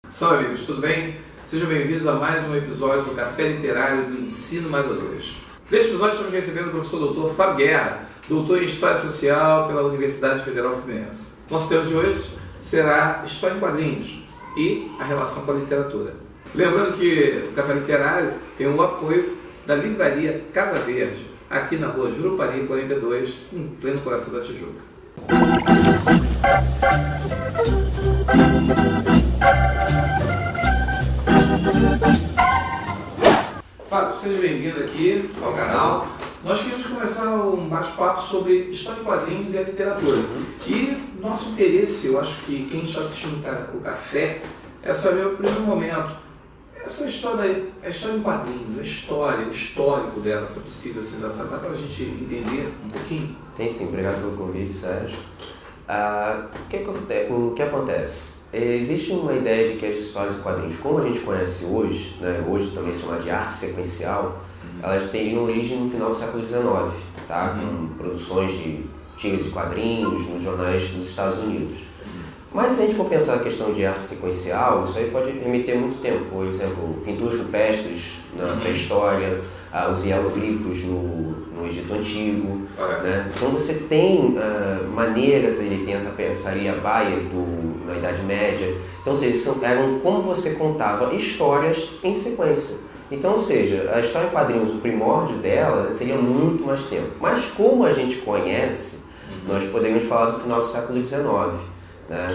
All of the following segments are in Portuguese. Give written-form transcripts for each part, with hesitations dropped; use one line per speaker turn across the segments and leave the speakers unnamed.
Salve amigos, tudo bem? Sejam bem-vindos a mais um episódio do Café Literário do Ensino Mais a 2. Neste episódio estamos recebendo o professor Dr. Fábio Guerra, doutor em História Social pela Universidade Federal Fluminense. Nosso tema de hoje será História em Quadrinhos e a relação com a literatura. Lembrando que o Café Literário tem o apoio da livraria Casa Verde, aqui na rua Jurupari 42, em pleno coração da Tijuca. Fábio, seja bem-vindo aqui ao canal. Nós queríamos começar um bate-papo sobre história em quadrinhos e a literatura. E nosso interesse, eu acho que quem está assistindo o café, é saber o primeiro momento. Essa história, a história em quadrinhos, a história, o histórico dela, se é possível, assim, dá para a gente entender um pouquinho?
Tem sim, obrigado pelo convite, Sérgio. O que acontece? Existe uma ideia de que as histórias em quadrinhos, como a gente conhece hoje, né, hoje também chamada de arte sequencial, elas teriam origem no final do século XIX, tá? Com produções de tiras de quadrinhos nos jornais dos Estados Unidos. Mas se a gente for pensar na questão de arte sequencial, isso aí pode remeter muito tempo. Por exemplo, pinturas rupestres na pré-história, os hieroglifos no Egito Antigo. Né? Então você tem maneiras, ele tenta pensar ali a Baia na Idade Média. Então, ou seja, eram como você contava histórias em sequência. Então, ou seja, a história em quadrinhos, o primórdio dela seria muito mais tempo. Mas como a gente conhece, nós podemos falar do final do século XIX. Né,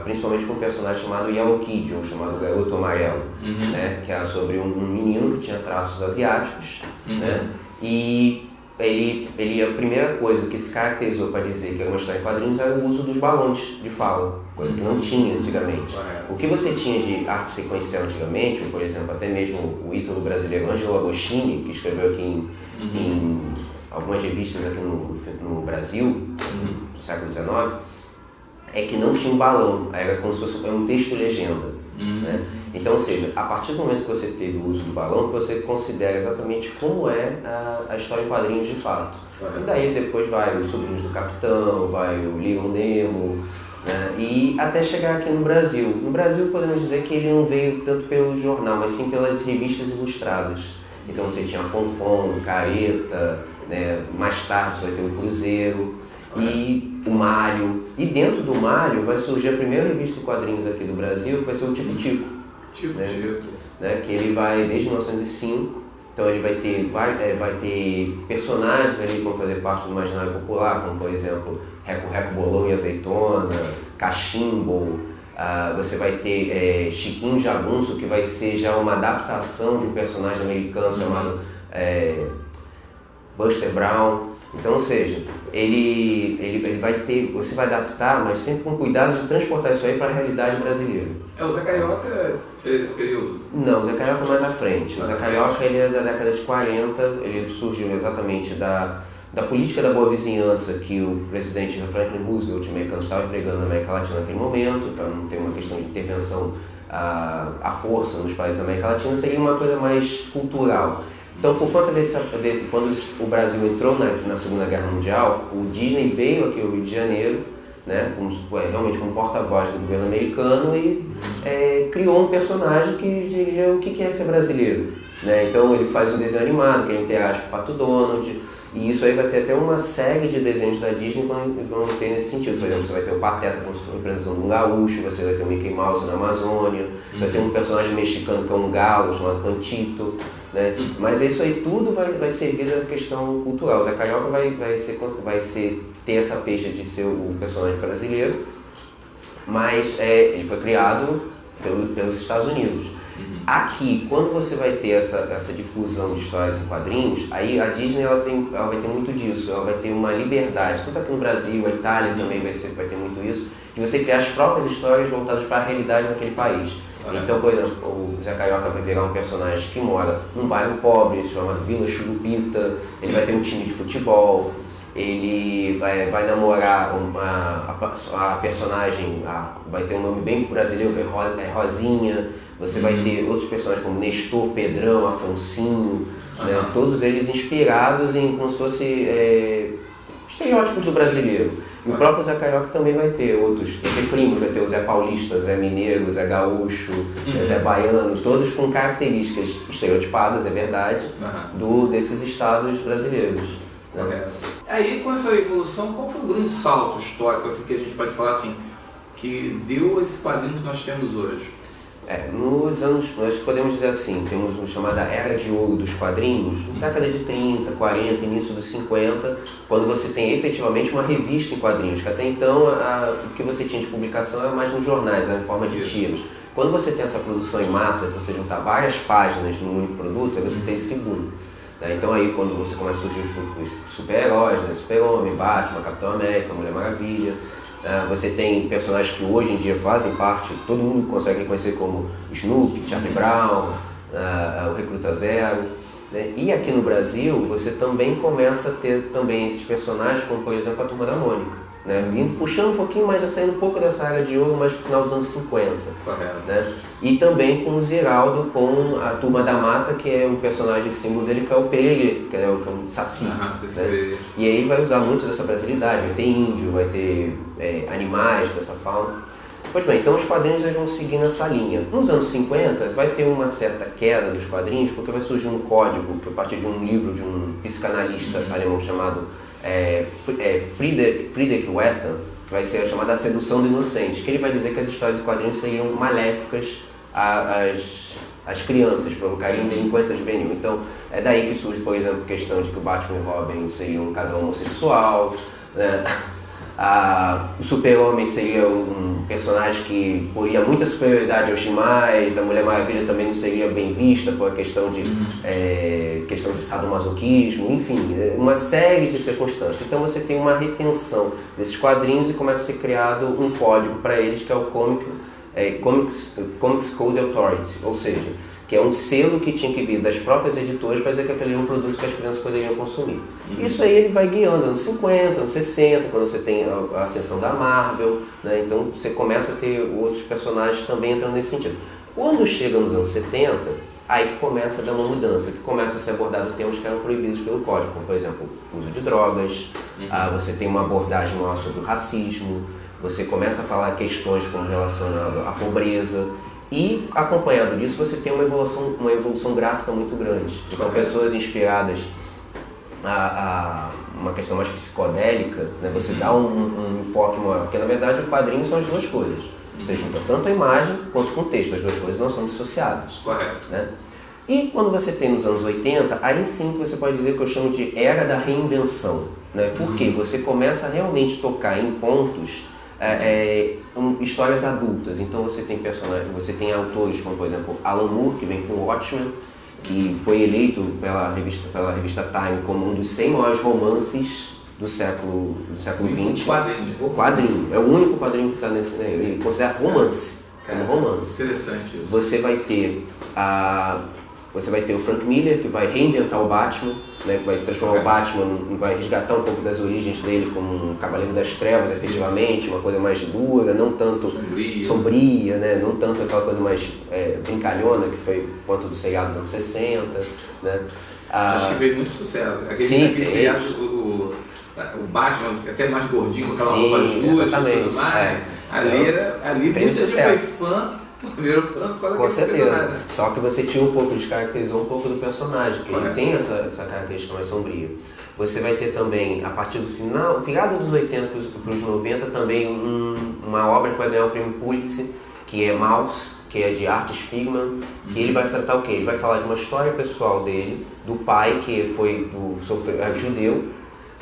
principalmente com um personagem chamado Yellow Kid, ou chamado Garoto Amarelo, né, que era sobre um menino que tinha traços asiáticos, né, e ele, a primeira coisa que se caracterizou para dizer que era uma história em quadrinhos era o uso dos balões de fala, coisa que não tinha antigamente. O que você tinha de arte sequencial antigamente, por exemplo, até mesmo o ítalo brasileiro Ângelo Agostini, que escreveu aqui em algumas revistas aqui no Brasil, no século XIX, é que não tinha um balão, era como se fosse um texto-legenda. Né? Então, ou seja, a partir do momento que você teve o uso do balão, que você considera exatamente como é a história em quadrinhos de fato. E daí depois vai os Sobrinhos do Capitão, vai o Little Nemo, né? E até chegar aqui no Brasil. No Brasil podemos dizer que ele não veio tanto pelo jornal, mas sim pelas revistas ilustradas. Então você tinha Fonfon, Careta, né? Mais tarde você vai ter o Cruzeiro. E o Mário. E dentro do Mário vai surgir a primeira revista de quadrinhos aqui do Brasil, que vai ser o Tico Tico. Né? Que ele vai desde 1905, então ele vai ter personagens ali que vão fazer parte do imaginário popular, como por exemplo Reco Reco Bolão e Azeitona, Cachimbo. Você vai ter Chiquinho Jagunço, que vai ser já uma adaptação de um personagem americano chamado Buster Brown. Então, ou seja, ele vai ter, você vai adaptar, mas sempre com cuidado de transportar isso aí para a realidade brasileira.
O Zé Carioca, esse período?
Não, o Zé Carioca mais à frente. O Zé Carioca ele é da década de 40, ele surgiu exatamente da política da boa vizinhança que o presidente Franklin Roosevelt americano estava empregando na América Latina naquele momento, para não ter uma questão de intervenção à força nos países da América Latina, seria uma coisa mais cultural. Então, por conta quando o Brasil entrou na Segunda Guerra Mundial, o Disney veio aqui ao Rio de Janeiro, né, realmente como porta-voz do governo americano e criou um personagem que diria o que é ser brasileiro. Né? Então, ele faz um desenho animado, que ele interage com o Pato Donald, e isso aí vai ter até uma série de desenhos da Disney que vão ter nesse sentido. Por exemplo, você vai ter o Pateta como se fosse representando um gaúcho, você vai ter o Mickey Mouse na Amazônia, você vai ter um personagem mexicano que é um galo chamado Pantito. Né? Mas isso aí tudo vai servir da questão cultural. O Zé Carioca vai ter essa peixe de ser o personagem brasileiro, mas ele foi criado pelos Estados Unidos. Aqui, quando você vai ter essa difusão de histórias em quadrinhos, aí a Disney ela vai ter muito disso, ela vai ter uma liberdade, tanto aqui no Brasil, a Itália também vai ter muito isso, de você criar as próprias histórias voltadas para a realidade daquele país. Então, por exemplo, o Zé Carioca vai virar um personagem que mora num bairro pobre, chamado Vila Churupita, ele vai ter um time de futebol, ele vai namorar a personagem, vai ter um nome bem brasileiro, que é Rosinha. Você vai ter outros personagens como Nestor, Pedrão, Afonsinho, né? Todos eles inspirados em como se fosse estereótipos do brasileiro. E o próprio Zé Carioca também vai ter outros, vai ter primos, vai ter o Zé Paulista, Zé Mineiro, Zé Gaúcho, Zé Baiano, todos com características estereotipadas, é verdade, desses estados brasileiros. Né?
Aí, com essa evolução, qual foi o grande salto histórico assim, que a gente pode falar assim, que deu esse quadrinho que nós temos hoje?
Nos anos, nós podemos dizer assim, temos uma chamada Era de Ouro dos quadrinhos, década de 30, 40, início dos 50, quando você tem efetivamente uma revista em quadrinhos, que até então o que você tinha de publicação era mais nos jornais, era em forma de tiras. Quando você tem essa produção em massa, você juntar várias páginas num único produto, aí você tem esse boom. Então aí quando você começa a surgir os super-heróis, né? Super-Homem, Batman, Capitão América, Mulher Maravilha, você tem personagens que hoje em dia fazem parte, todo mundo consegue reconhecer como Snoopy, Charlie Brown, o Recruta Zero. Né? E aqui no Brasil você também começa a ter também esses personagens, como por exemplo a Turma da Mônica. Né? Puxando um pouquinho mais, já saindo um pouco dessa área de ouro, mas no final dos anos 50.
Correto.
Né? E também com o Ziraldo, com a Turma da Mata, que é um personagem símbolo dele, que é o Pereira, que é um Saci. Né? E aí vai usar muito dessa brasilidade, vai ter índio, vai ter animais dessa fauna. Pois bem, então os quadrinhos vão seguir nessa linha. Nos anos 50 vai ter uma certa queda dos quadrinhos, porque vai surgir um código, que a partir de um livro de um psicanalista alemão chamado Friedrich Wertham, que vai ser a chamada Sedução do Inocente, que ele vai dizer que as histórias de quadrinhos seriam maléficas às crianças, provocariam delinquência juvenil. Então é daí que surge, por exemplo, a questão de que o Batman e o Robin seriam um casal homossexual, né? O Super-Homem seria um personagem que poria muita superioridade aos demais, a Mulher Maravilha também não seria bem vista por questão de sadomasoquismo, enfim, uma série de circunstâncias. Então você tem uma retenção desses quadrinhos e começa a ser criado um código para eles, que é o Comics Code Authority, ou seja, que é um selo que tinha que vir das próprias editoras para dizer que aquele é um produto que as crianças poderiam consumir. Isso aí ele vai guiando anos 50, anos 60, quando você tem a ascensão da Marvel, né? Então você começa a ter outros personagens também entrando nesse sentido. Quando chega nos anos 70, aí que começa a dar uma mudança, que começa a ser abordado temas que eram proibidos pelo código, como por exemplo, o uso de drogas, você tem uma abordagem maior sobre o racismo, você começa a falar questões como relacionadas à pobreza, e acompanhado disso você tem uma evolução gráfica muito grande. Então pessoas inspiradas a uma questão mais psicodélica, né? Você dá um enfoque maior, porque na verdade o quadrinho são as duas coisas. Você junta tanto a imagem quanto com o texto, as duas coisas não são dissociadas.
Correto.
Né? E quando você tem nos anos 80, aí sim que você pode dizer que eu chamo de era da reinvenção. Né? Porque você começa a realmente tocar em pontos, histórias adultas. Então você tem personagens, você tem autores como por exemplo Alan Moore, que vem com Watchmen, que foi eleito pela revista Time como um dos 100 maiores romances do século XX. Quadrinho. É o único quadrinho que está nesse, né? Ele considera romance. Como romance.
Interessante isso.
Você vai ter o Frank Miller, que vai reinventar o Batman, né, que vai transformar o Batman, vai resgatar um pouco das origens dele como um Cavaleiro das Trevas, efetivamente, uma coisa mais dura, não tanto sombria, né, não tanto aquela coisa mais brincalhona que foi quanto do seriado dos anos 60. Né.
Acho que veio muito sucesso. Aquele seriado, o Batman até mais gordinho, com aquela roupa justa e tudo mais. Ali
fez
você
sucesso.
fez fã. Virou fã por causa
com certeza. Só que você tinha descaracterizou um pouco do personagem, que ele tem essa característica mais sombria. Você vai ter também, a partir do virado dos 80 para os 90, também uma obra que vai ganhar o prêmio Pulitzer, que é Maus, que é de Art Spiegelman, que ele vai tratar o quê? Ele vai falar de uma história pessoal dele, do pai que foi judeu,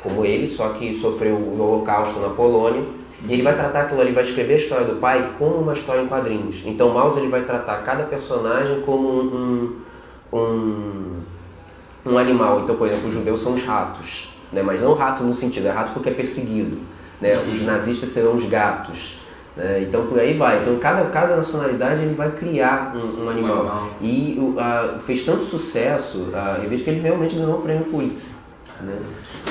como ele, só que sofreu o Holocausto na Polônia. E ele vai tratar aquilo ali, vai escrever a história do pai como uma história em quadrinhos. Então o Maus ele vai tratar cada personagem como um animal. Então, por exemplo, os judeus são os ratos, né? Mas não rato no sentido, é rato porque é perseguido. Né? Os nazistas serão os gatos. Né? Então por aí vai. Então cada nacionalidade ele vai criar um animal. E fez tanto sucesso a revista que ele realmente ganhou o prêmio Pulitzer. Né?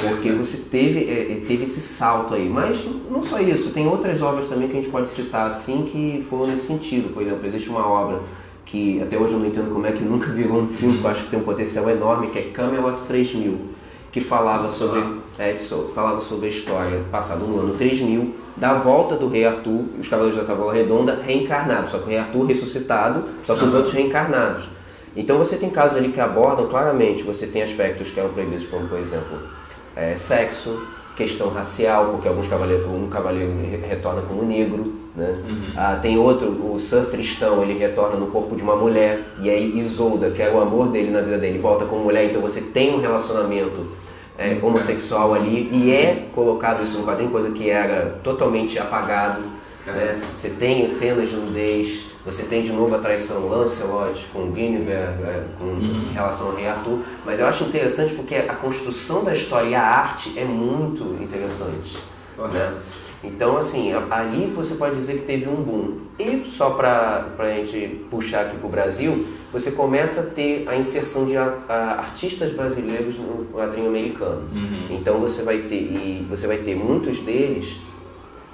Porque você teve esse salto aí, mas não só isso, tem outras obras também que a gente pode citar assim que foram nesse sentido. Por exemplo, existe uma obra que até hoje eu não entendo como é que nunca virou um filme, que eu acho que tem um potencial enorme, que é Camelot 3000, que falava sobre falava sobre a história passada no ano 3000, da volta do rei Arthur, os Cavaleiros da Távola Redonda reencarnados, só que o rei Arthur ressuscitado, só que os outros reencarnados. Então você tem casos ali que abordam claramente, você tem aspectos que eram proibidos, como por exemplo, sexo, questão racial, porque um cavaleiro retorna como negro, né? Tem outro, o Sir Tristão, ele retorna no corpo de uma mulher, e aí Isolda, que era o amor dele na vida dele, volta como mulher, então você tem um relacionamento homossexual ali, e é colocado isso no quadrinho, coisa que era totalmente apagado, né? Você tem cenas de nudez, você tem de novo a traição Lancelot com Guinevere, com relação ao rei Arthur, mas eu acho interessante porque a construção da história e a arte é muito interessante, né? Então, assim, ali você pode dizer que teve um boom. E só para a gente puxar aqui para o Brasil, você começa a ter a inserção de artistas brasileiros no quadrinho americano. Então você vai ter muitos deles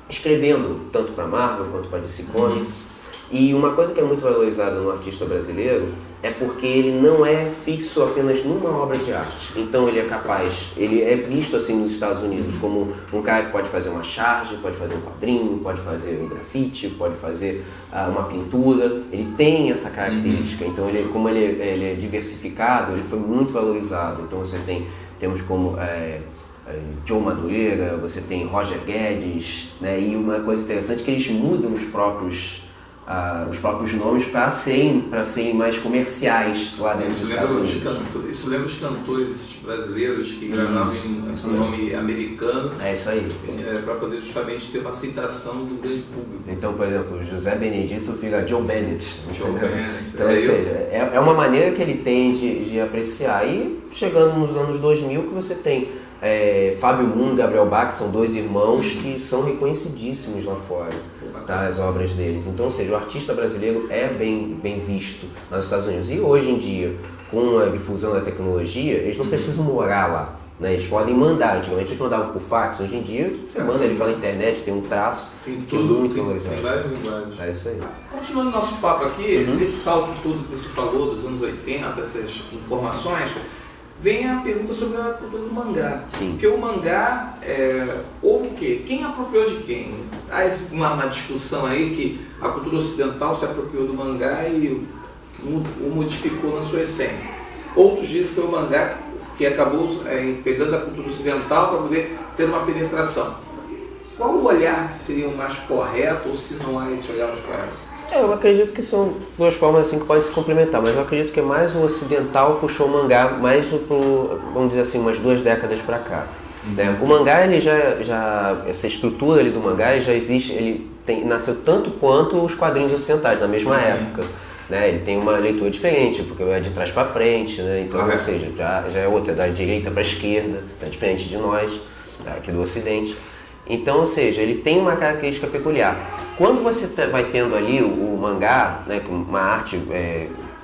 escrevendo tanto para Marvel quanto para DC Comics. E uma coisa que é muito valorizada no artista brasileiro é porque ele não é fixo apenas numa obra de arte. Então ele é visto assim nos Estados Unidos como um cara que pode fazer uma charge, pode fazer um quadrinho, pode fazer um grafite, pode fazer uma pintura. Ele tem essa característica, então como ele é diversificado, ele foi muito valorizado. Então você temos como Joe Madureira, você tem Roger Guedes, né? E uma coisa interessante é que eles mudam os próprios nomes para serem mais comerciais lá dentro dos Estados Unidos.
Isso lembra os cantores brasileiros que gravavam em nome americano.
É isso aí.
Para poder justamente ter uma aceitação do grande público.
Então, por exemplo, José Benedito vira Joe Bennett.
Joe Bennett.
Então, ou seja, é uma maneira que ele tem de apreciar. E chegando nos anos 2000 que você tem Fábio Moon e Gabriel Bach, são dois irmãos que são reconhecidíssimos lá fora, tá, as obras deles. Então, ou seja, o artista brasileiro é bem visto nos Estados Unidos. E hoje em dia, com a difusão da tecnologia, eles não precisam morar lá, né? Eles podem mandar. Antigamente eles mandavam por fax, hoje em dia você manda ele pela internet, tem um traço,
tem tudo,
muito
tem várias linguagens.
É isso aí.
Continuando nosso papo aqui, nesse salto todo que você falou dos anos 80, essas informações, vem a pergunta sobre a cultura do mangá.
Sim.
Porque o mangá, houve o quê? Quem apropriou de quem? Há uma discussão aí que a cultura ocidental se apropriou do mangá e o modificou na sua essência. Outros dizem que foi o mangá que acabou pegando a cultura ocidental para poder ter uma penetração. Qual o olhar que seria o mais correto, ou se não há esse olhar mais correto?
Eu acredito que são duas formas assim que podem se complementar, mas eu acredito que mais o ocidental puxou o mangá mais por, vamos dizer assim, umas 2 décadas para cá. Né? O mangá, ele já essa estrutura ali do mangá ele já existe, nasceu tanto quanto os quadrinhos ocidentais, na mesma época. Né? Ele tem uma leitura diferente, porque é de trás para frente, né? Então, ou seja, já é outra, da direita para a esquerda, é diferente de nós, aqui do Ocidente. Então, ou seja, ele tem uma característica peculiar. Quando você vai tendo ali o mangá, né, com uma arte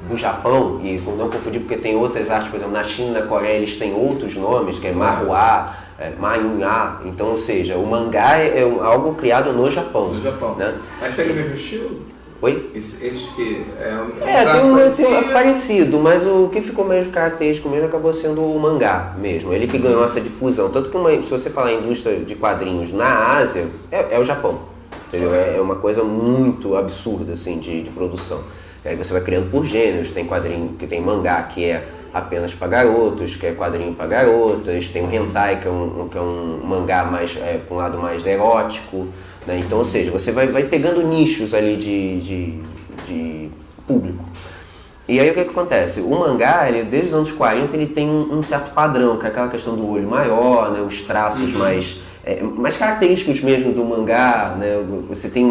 do Japão, e não confundir porque tem outras artes, por exemplo, na China e na Coreia eles têm outros nomes, que é Manhwa, Manhwa, então, ou seja, o mangá é algo criado no Japão.
No Japão.
Né?
Mas segue o mesmo estilo?
Oi?
Esse que
tem parecido, mas o que ficou mesmo característico mesmo acabou sendo o mangá mesmo. Ele que ganhou essa difusão. Tanto que se você falar em indústria de quadrinhos na Ásia, é o Japão. Entendeu? É uma coisa muito absurda assim, de produção. Aí você vai criando por gêneros, tem quadrinho que tem mangá que é apenas para garotos, que é quadrinho para garotas, tem o hentai que é um mangá mais com um lado mais erótico. Né? Então, ou seja, você vai pegando nichos ali de público. E aí o que acontece? O mangá, desde os anos 40, ele tem um certo padrão, que é aquela questão do olho maior, né? Os traços mais característicos mesmo do mangá. Né? Você tem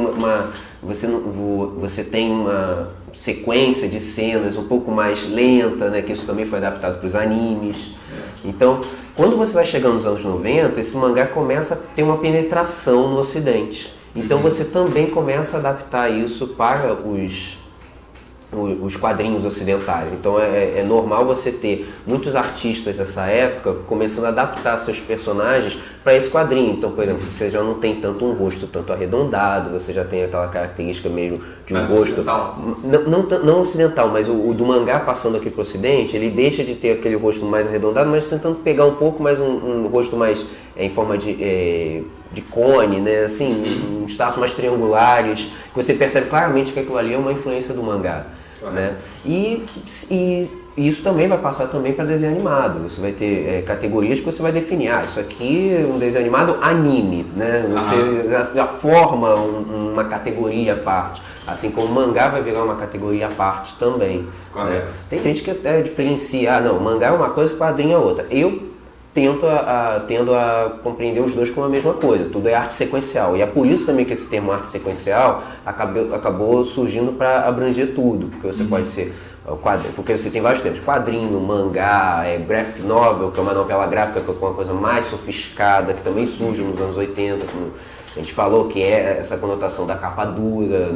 uma sequência de cenas um pouco mais lenta, né? Que isso também foi adaptado para os animes. Então, quando você vai chegando nos anos 90, esse mangá começa a ter uma penetração no Ocidente. Então você também começa a adaptar isso para os quadrinhos ocidentais. Então é normal você ter muitos artistas dessa época começando a adaptar seus personagens para esse quadrinho. Então, por exemplo, você já não tem tanto um rosto tanto arredondado, você já tem aquela característica mesmo de um rosto... Não ocidental, mas o do mangá passando aqui para o ocidente, ele deixa de ter aquele rosto mais arredondado, mas tentando pegar um pouco mais um rosto mais em forma de cone, né? Assim, uns traços mais triangulares, que você percebe claramente que aquilo ali é uma influência do mangá. Né? E isso também vai passar também para desenho animado. Você vai ter categorias que você vai definir. Isso aqui é um desenho animado anime, né? Você já forma uma categoria à parte. Assim como o mangá vai virar uma categoria à parte também. Né? Tem gente que até diferencia, não, mangá é uma coisa e quadrinho é outra. Eu tendo a compreender os dois como a mesma coisa, tudo é arte sequencial, e é por isso também que esse termo arte sequencial acabou surgindo para abranger tudo, porque você pode ser porque você tem vários termos, quadrinho, mangá, graphic novel, que é uma novela gráfica que é uma coisa mais sofisticada, que também surge nos anos 80, como a gente falou, que é essa conotação da capa dura,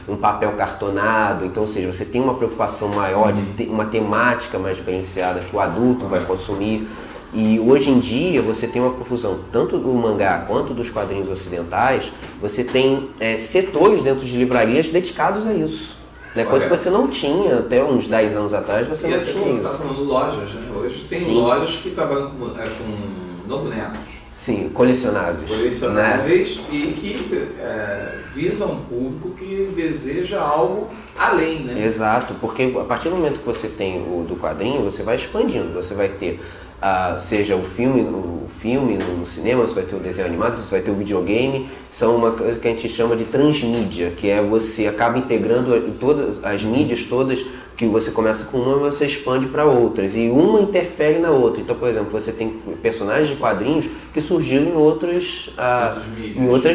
num papel cartonado. Então, ou seja, você tem uma preocupação maior de ter uma temática mais diferenciada que o adulto vai consumir. E hoje em dia você tem uma profusão tanto do mangá quanto dos quadrinhos ocidentais, você tem setores dentro de livrarias dedicados a isso. Né? Coisa que você não tinha até uns 10 anos atrás, você não tinha isso.
Você está falando lojas, né? Hoje tem lojas que trabalham com não bonecos.
Sim, colecionáveis.
Colecionáveis, né? E que visam um público que deseja algo além, né?
Exato, porque a partir do momento que você tem o do quadrinho, você vai expandindo, você vai ter seja o filme no cinema, você vai ter o desenho animado, você vai ter o videogame, são uma coisa que a gente chama de transmídia, que é você acaba integrando todas as mídias todas, que você começa com uma e você expande para outras, e uma interfere na outra. Então, por exemplo, você tem personagens de quadrinhos que surgiram em outras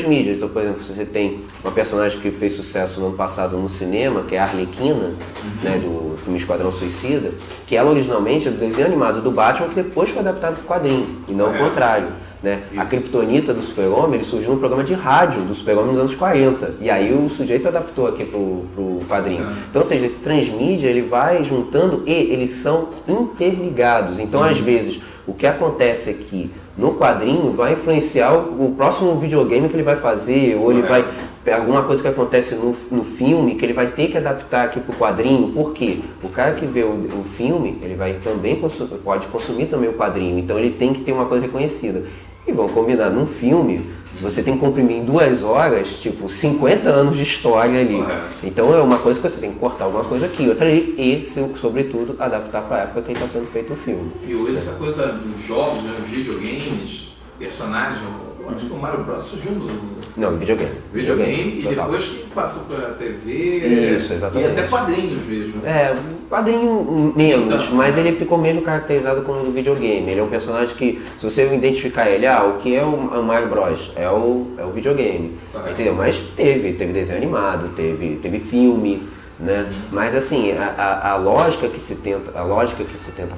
mídias. Então, por exemplo, você tem uma personagem que fez sucesso no ano passado no cinema, que é a Arlequina, né, do filme Esquadrão Suicida, que ela originalmente é do desenho animado do Batman, que depois foi adaptado para o quadrinho, e não o contrário. Né? A Kryptonita do Super-Homem, ele surgiu no programa de rádio do Super-Homem nos anos 40, e aí o sujeito adaptou aqui pro quadrinho. Então, ou seja, esse transmídia ele vai juntando e eles são interligados. Então, às vezes, o que acontece aqui no quadrinho vai influenciar o próximo videogame que ele vai fazer, ou ele vai alguma coisa que acontece no filme que ele vai ter que adaptar aqui para o quadrinho. Por quê? O cara que vê o filme, ele vai também pode consumir também o quadrinho, então ele tem que ter uma coisa reconhecida. E vamos combinar, num filme, você tem que comprimir em 2 horas, tipo, 50 anos de história ali. Então é uma coisa que você tem que cortar uma coisa aqui, outra ali, e, sobretudo, adaptar para a época que está sendo feito o filme.
E hoje essa coisa dos jogos, né, os videogames, personagens, eu acho que o Mario Bros surgiu no...
Não, videogame.
Videogame, e
total.
depois que passou para a TV...
Isso, exatamente.
E até quadrinhos mesmo.
Quadrinho menos, então, mas ele ficou mesmo caracterizado como do videogame. Ele é um personagem que, se você identificar ele, o que é o Mario Bros? É o videogame, entendeu? Mas teve desenho animado, teve filme, né? Mas assim, a lógica que se tenta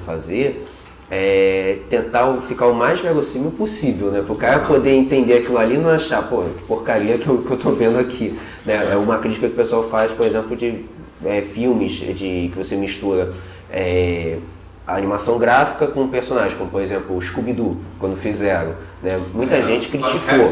fazer é tentar ficar o mais verossímil possível, né? Para o cara poder entender aquilo ali e não achar, pô, que porcaria que eu tô vendo aqui. Né? É uma crítica que o pessoal faz, por exemplo, de filmes que você mistura a animação gráfica com personagens, como por exemplo o Scooby-Doo, quando fizeram. Né? Muita gente criticou.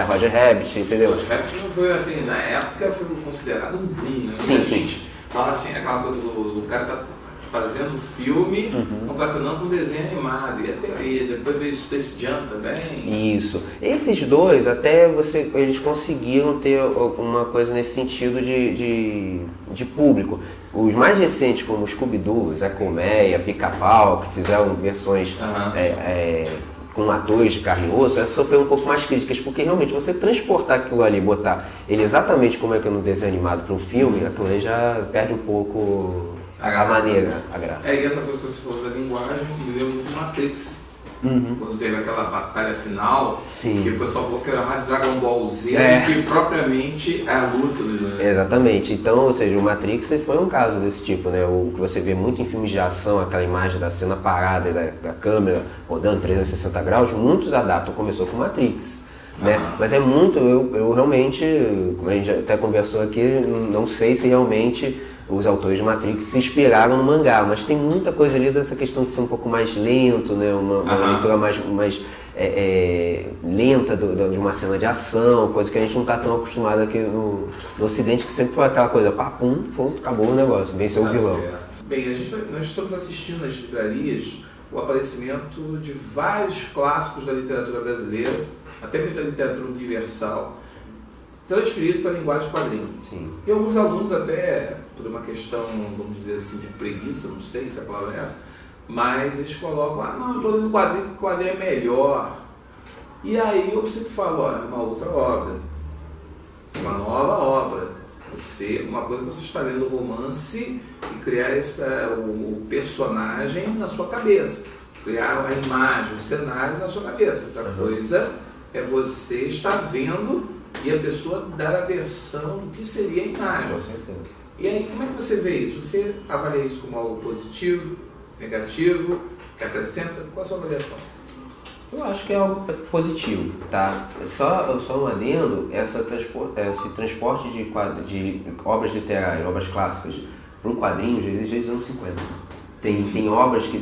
Roger Rabbit, entendeu?
Roger Rabbit foi assim, na época foi considerado um boom, né?
Sim.
Gente fala assim, aquela coisa do cara tá fazendo filme, contracenando com desenho animado, e até aí, depois veio Space Jam também.
Isso. Esses dois, até eles conseguiram ter alguma coisa nesse sentido de público. Os mais recentes, como Scooby-Doo, Zé Colmeia, Pica-Pau, que fizeram versões com atores de carne e osso, essa sofreu um pouco mais críticas, porque realmente você transportar aquilo ali, botar ele exatamente como é que é no desenho animado para um filme, aquilo ali já perde um pouco... A maneira, a graça.
E essa coisa que você falou da linguagem me lembra muito Matrix. Quando teve aquela batalha final, que o pessoal falou que era mais Dragon Ball Z do que propriamente a luta. Né?
Exatamente. Então, ou seja, o Matrix foi um caso desse tipo, né? O que você vê muito em filmes de ação, aquela imagem da cena parada, da câmera rodando 360 graus, muitos adaptam. Começou com Matrix. Né? Mas é muito, eu realmente, como a gente até conversou aqui, não sei se realmente os autores de Matrix se inspiraram no mangá, mas tem muita coisa ali dessa questão de ser um pouco mais lento, né? Uma leitura mais lenta de uma cena de ação, coisa que a gente não está tão acostumado aqui no Ocidente, que sempre foi aquela coisa, pá, pum, ponto, acabou o negócio, venceu o vilão.
Certo. Bem, nós estamos assistindo nas livrarias o aparecimento de vários clássicos da literatura brasileira, até mesmo da literatura universal, transferido para a linguagem de quadrinho.
Sim.
E alguns alunos até, por uma questão, vamos dizer assim, de preguiça, não sei se a palavra é, mas eles colocam, não, eu estou lendo quadrinho porque o quadrinho é melhor. E aí eu sempre falo, é uma outra obra, uma nova obra. Uma coisa que você está lendo romance e criar o personagem na sua cabeça, criar a imagem, o cenário na sua cabeça. Outra coisa é você estar vendo e a pessoa dar a versão do que seria a imagem.
Com certeza.
E aí, como é que você vê isso? Você avalia isso como algo positivo, negativo, que acrescenta? Qual a sua avaliação?
Eu acho que é algo positivo, tá? Só um adendo, esse transporte de obras literárias, obras clássicas, para o quadrinho já existe desde os anos 50. Tem obras que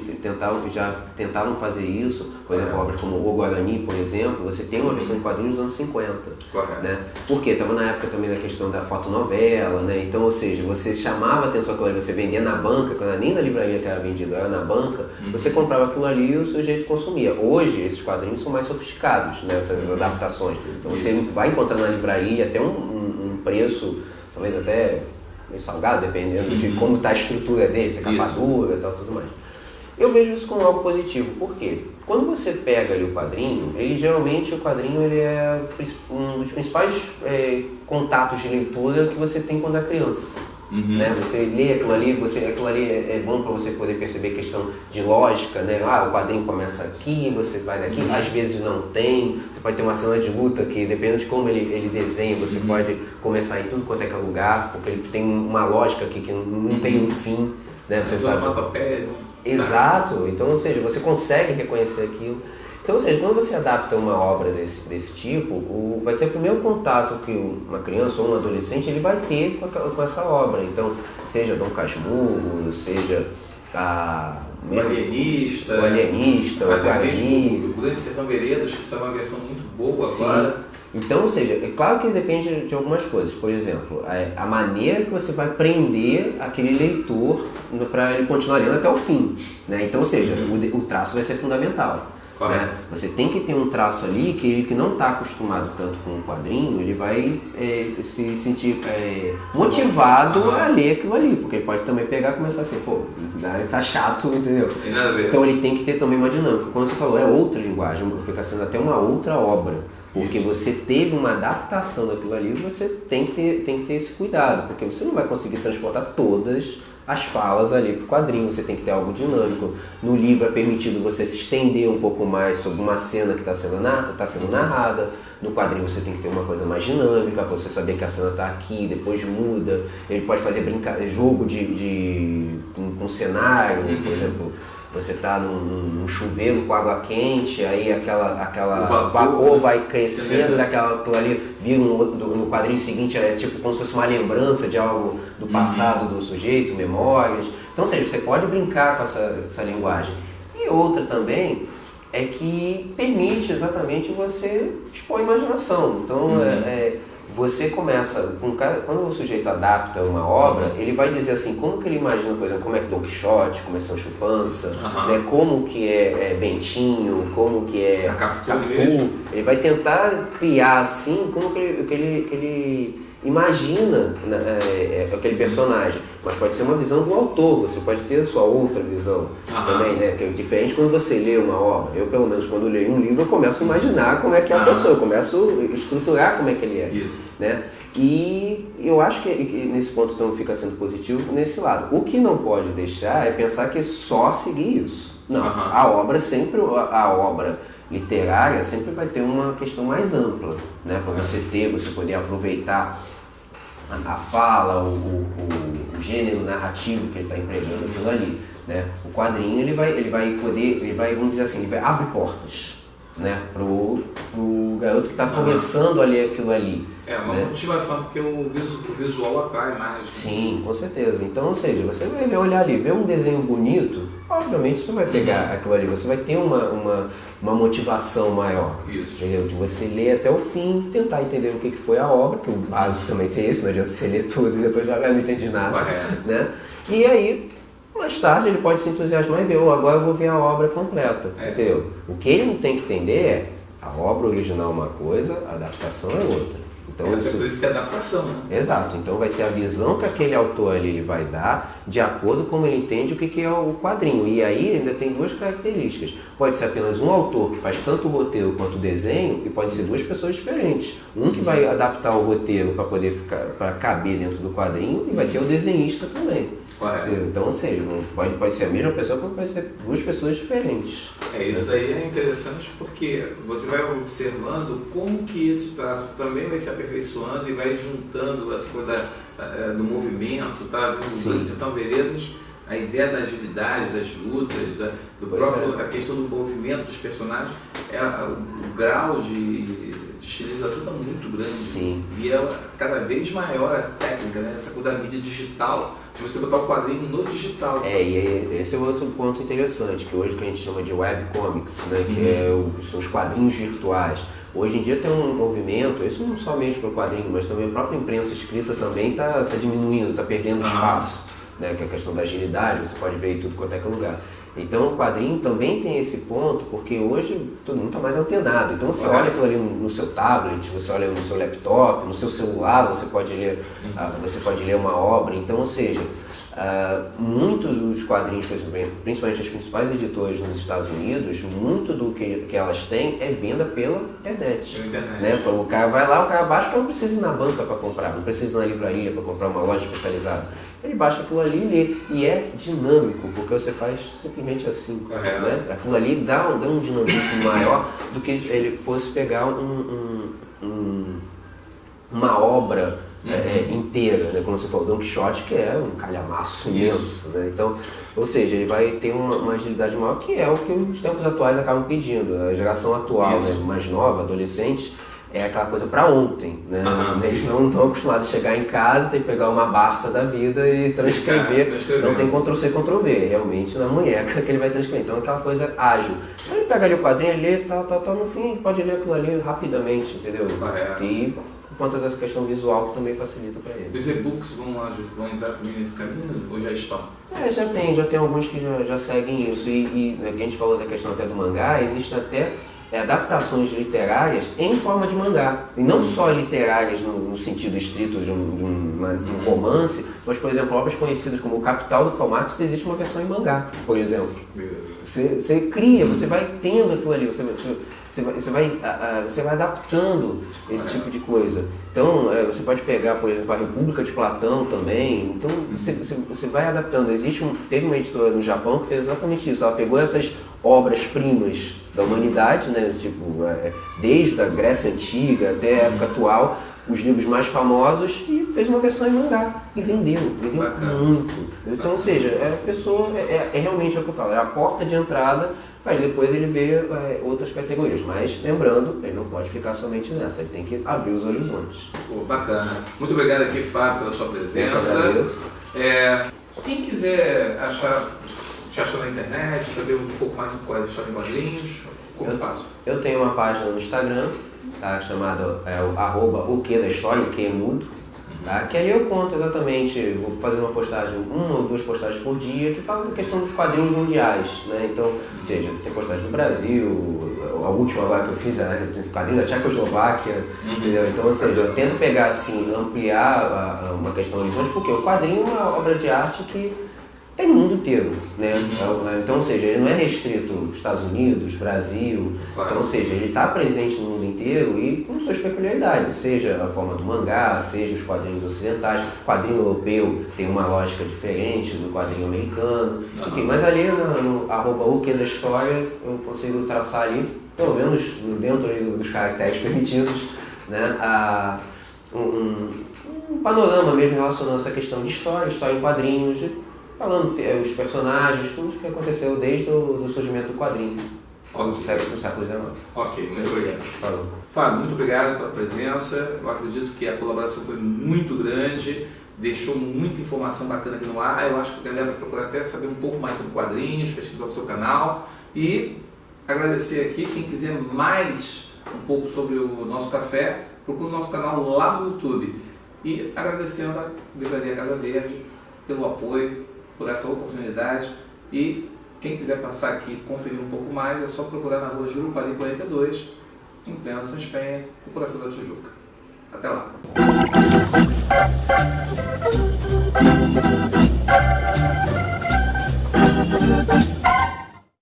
já tentaram fazer isso, por exemplo, obras como O Guarani, por exemplo, você tem uma versão de quadrinhos dos anos 50.
Correto.
Né? Porque estava na época também da questão da fotonovela, né? Então, ou seja, você chamava a atenção aquilo ali, você vendia na banca, quando nem na livraria que era vendido, era na banca, você comprava aquilo ali e o sujeito consumia. Hoje, esses quadrinhos são mais sofisticados, né? Essas adaptações. Então, você vai encontrar na livraria até um preço, talvez até meio salgado, dependendo de como está a estrutura dele, se é capa dura e tal, tudo mais. Eu vejo isso como algo positivo, por quê? Quando você pega ali o quadrinho, geralmente o quadrinho ele é um dos principais contatos de leitura que você tem quando é criança. Né? Você lê aquilo ali é bom para você poder perceber questão de lógica, né? O quadrinho começa aqui, você vai daqui, às vezes não tem, você pode ter uma cena de luta que, dependendo de como ele desenha, você pode começar em tudo quanto é lugar, porque ele tem uma lógica aqui que não tem um fim, né? Você sabe. Exato, então, ou seja, você consegue reconhecer aquilo. Então, ou seja, quando você adapta uma obra desse tipo, vai ser o primeiro contato que uma criança ou um adolescente ele vai ter com essa obra. Então, seja Dom Casmurro, seja
o Alienista,
o Guarani,
o Grande Sertão Veredas, que está uma versão muito boa agora.
Então, ou seja, é claro que depende de algumas coisas. Por exemplo, a maneira que você vai prender aquele leitor para ele continuar lendo até o fim. Né? Então, ou seja, o traço vai ser fundamental. Né? Você tem que ter um traço ali que ele que não está acostumado tanto com o quadrinho, ele vai se sentir motivado a ler aquilo ali, porque ele pode também pegar e começar assim, pô, tá chato, entendeu?
Tem nada a ver.
Então ele tem que ter também uma dinâmica. Como você falou, é outra linguagem, fica sendo até uma outra obra, porque você teve uma adaptação daquilo ali, você tem que ter esse cuidado, porque você não vai conseguir transportar todas as falas ali para o quadrinho, você tem que ter algo dinâmico. No livro é permitido você se estender um pouco mais sobre uma cena que está sendo narrada. No quadrinho você tem que ter uma coisa mais dinâmica, para você saber que a cena está aqui, depois muda. Ele pode fazer jogo com cenário, por exemplo. Você está num chuveiro com água quente, aí aquela vapor vai crescendo daquilo ali, vira no quadrinho seguinte, é tipo como se fosse uma lembrança de algo do passado do sujeito, memórias. Então, ou seja, você pode brincar com essa linguagem. E outra também é que permite exatamente você expor a imaginação. Então, você começa, quando o sujeito adapta uma obra, ele vai dizer assim, como que ele imagina, por exemplo, como é Don Quixote, como é Sancho Panza, né, como que é Bentinho, como que é Capitu. Ele vai tentar criar assim, como que ele imagina aquele personagem, mas pode ser uma visão do autor, você pode ter a sua outra visão também, né? Que é diferente quando você lê uma obra. Eu, pelo menos, quando leio um livro, eu começo a imaginar como é que é a pessoa, eu começo a estruturar como é que ele é. Né? E eu acho que nesse ponto então fica sendo positivo nesse lado. O que não pode deixar é pensar que é só seguir isso. Não, a obra literária sempre vai ter uma questão mais ampla, né? Para você poder aproveitar a fala, o gênero narrativo que ele está empregando aquilo ali, né? O quadrinho ele vai, vamos dizer assim, ele vai abrir portas. né? Pro garoto que está começando a ler aquilo ali.
É uma motivação, porque o visual atrai mais.
Sim, com certeza. Então, ou seja, você vai olhar ali, ver um desenho bonito, obviamente você vai pegar aquilo ali, você vai ter uma motivação maior.
Isso.
Entendeu? De você ler até o fim, tentar entender o que foi a obra, que o básico também tem isso, não adianta você ler tudo e depois não entendi nada. Né? E aí, mais tarde ele pode se entusiasmar e ver, agora eu vou ver a obra completa. Entendeu? O que ele não tem que entender é a obra original é uma coisa, a adaptação é outra. Então,
por isso que é adaptação, né?
Exato, então vai ser a visão que aquele autor ali ele vai dar de acordo com como ele entende o que é o quadrinho. E aí ainda tem duas características. Pode ser apenas um autor que faz tanto o roteiro quanto o desenho, e pode ser duas pessoas diferentes. Um que vai adaptar o roteiro para poder para caber dentro do quadrinho, e vai ter o desenhista também.
Correto.
Então, ou seja, pode ser a mesma pessoa, como pode ser duas pessoas diferentes.
Isso daí é interessante porque você vai observando como que esse traço também vai se aperfeiçoando e vai juntando essa coisa do movimento, tá? Do Sertão Veredas, a ideia da agilidade, das lutas, a questão do movimento dos personagens, o grau de estilização está muito grande.
Sim.
E é cada vez maior a técnica, né? Essa coisa da mídia digital, de você botar o quadrinho no digital.
E esse é outro ponto interessante, que hoje que a gente chama de webcomics, né? Que são os quadrinhos virtuais. Hoje em dia tem um movimento, isso não só mesmo para o quadrinho, mas também a própria imprensa escrita também está diminuindo, está perdendo espaço, né? Que é a questão da agilidade, você pode ver em tudo quanto é que é lugar. Então o quadrinho também tem esse ponto, porque hoje todo mundo está mais antenado. Então você olha aquilo ali no seu tablet, você olha no seu laptop, no seu celular, você pode ler uma obra. Então, ou seja, muitos dos quadrinhos, principalmente as principais editoras nos Estados Unidos, muito do que elas têm é venda pela internet. Né? O cara vai lá, o cara baixa, porque não precisa ir na banca para comprar, não precisa ir na livraria para comprar uma loja especializada. Ele baixa aquilo ali e lê. E é dinâmico, porque você faz simplesmente assim. Né? Aquilo ali dá um dinamismo maior do que ele fosse pegar uma obra inteira, né? Como você falou, Don Quixote, que é um calhamaço imenso. Né? Então, ou seja, ele vai ter uma agilidade maior, que é o que os tempos atuais acabam pedindo. A geração atual, né? Mais nova, adolescente, é aquela coisa para ontem, né? Eles não estão acostumados a chegar em casa, tem que pegar uma Barça da vida e transcrever. Não tem Ctrl-C, Ctrl-V, realmente na munheca que ele vai transcrever. Então é aquela coisa ágil. Então ele pega ali o quadrinho, lê, tal, no fim ele pode ler aquilo ali rapidamente, entendeu? E por conta dessa questão visual que também facilita para ele.
Os e-books vão entrar também nesse caminho ou já estão?
Já tem alguns que já seguem isso. E a gente falou da questão até do mangá, existe até adaptações literárias em forma de mangá. E não só literárias no sentido estrito de um romance, mas, por exemplo, obras conhecidas como O Capital do Karl Marx, existe uma versão em mangá, por exemplo. Você cria, você vai tendo aquilo ali, você vai adaptando esse tipo de coisa. Então, você pode pegar, por exemplo, a República de Platão também. Então, você vai adaptando. Teve uma editora no Japão que fez exatamente isso. Ela pegou essas obras-primas da humanidade, né? Tipo, desde a Grécia Antiga até a época atual, os livros mais famosos, e fez uma versão em mangá. E vendeu muito. Então, ou seja, a pessoa, realmente o que eu falo, é a porta de entrada, mas depois ele vê outras categorias. Mas, lembrando, ele não pode ficar somente nessa, ele tem que abrir os horizontes.
Bacana. Muito obrigado aqui, Fábio, pela sua presença.
Eu agradeço.
Quem quiser te achar na internet, saber um pouco mais sobre a história em quadrinhos, como eu faço? Eu
tenho uma página no Instagram, tá, chamada o que da história, o que é mudo. Tá? Que ali eu conto exatamente, vou fazer uma postagem, 1 ou 2 postagens por dia, que falam da questão dos quadrinhos mundiais, né? Então, ou seja, tem postagem do Brasil, a última agora que eu fiz quadrinho da Tchecoslováquia, entendeu? Então, ou seja, eu tento pegar assim, ampliar uma questão horizonte, porque o quadrinho é uma obra de arte que tem no mundo inteiro, né? Então, ou seja, ele não é restrito aos Estados Unidos, Brasil, então, ou seja, ele está presente no mundo inteiro e com suas peculiaridades, seja a forma do mangá, seja os quadrinhos ocidentais. O quadrinho europeu tem uma lógica diferente do quadrinho americano, enfim, mas ali no @o que da história eu consigo traçar ali, pelo menos dentro dos caracteres permitidos, né? Um panorama mesmo relacionando essa questão de história em quadrinhos, falando os personagens, tudo o que aconteceu desde o surgimento do quadrinho. no século XIX.
Ok, muito obrigado.
Falou.
Fábio, muito obrigado pela presença. Eu acredito que a colaboração foi muito grande, deixou muita informação bacana aqui no ar. Eu acho que a galera vai procurar até saber um pouco mais sobre quadrinhos, pesquisar o seu canal e agradecer aqui quem quiser mais um pouco sobre o nosso café, procura o nosso canal lá no YouTube. E agradecendo a Livraria Casa Verde pelo apoio, por essa oportunidade. E quem quiser passar aqui e conferir um pouco mais, é só procurar na rua Jurupari 42, em plena Sãs Penha, no coração da Tijuca. Até lá!